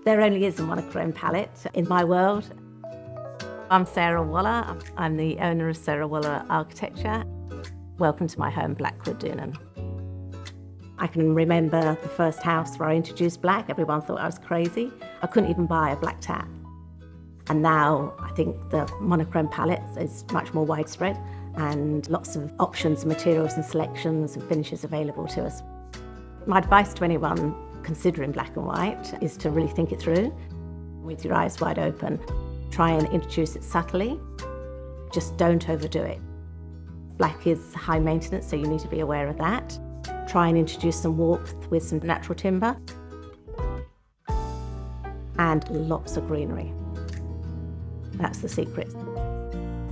There only is a monochrome palette in my world. I'm Sarah Waller. I'm the owner of Sarah Waller Architecture. Welcome to my home, Blackwood, Doonham. I can remember the first house where I introduced black. Everyone thought I was crazy. I couldn't even buy a black tap. And now I think the monochrome palette is much more widespread and lots of options, materials and selections and finishes available to us. My advice to anyone considering black and white is to really think it through with your eyes wide open. Try and introduce it subtly. Just don't overdo it. Black is high maintenance, so you need to be aware of that. Try and introduce some warmth with some natural timber and lots of greenery. That's the secret.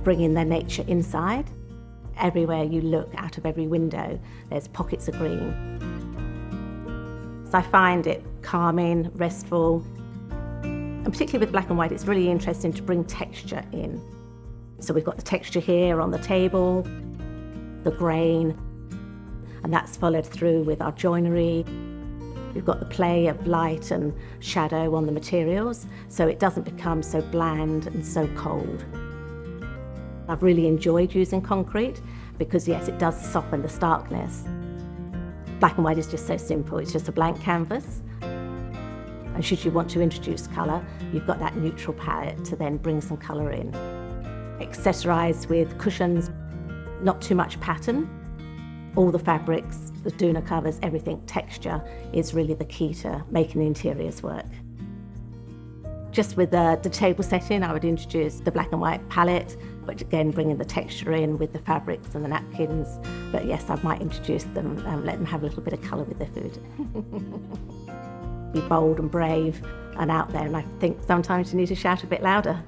Bring in the nature inside. Everywhere you look, out of every window, there's pockets of green. So I find it calming, restful, and particularly with black and white, it's really interesting to bring texture in. So we've got the texture here on the table, the grain, and that's followed through with our joinery. We've got the play of light and shadow on the materials, so it doesn't become so bland and so cold. I've really enjoyed using concrete because, yes, it does soften the starkness. Black and white is just so simple, it's just a blank canvas. And should you want to introduce colour, you've got that neutral palette to then bring some colour in. Accessorise with cushions, not too much pattern. All the fabrics, the doona covers, everything, texture is really the key to making the interiors work. Just with the table setting, I would introduce the black and white palette, but again, bringing the texture in with the fabrics and the napkins. But yes, I might introduce them and let them have a little bit of colour with their food. Be bold and brave and out there, and I think sometimes you need to shout a bit louder.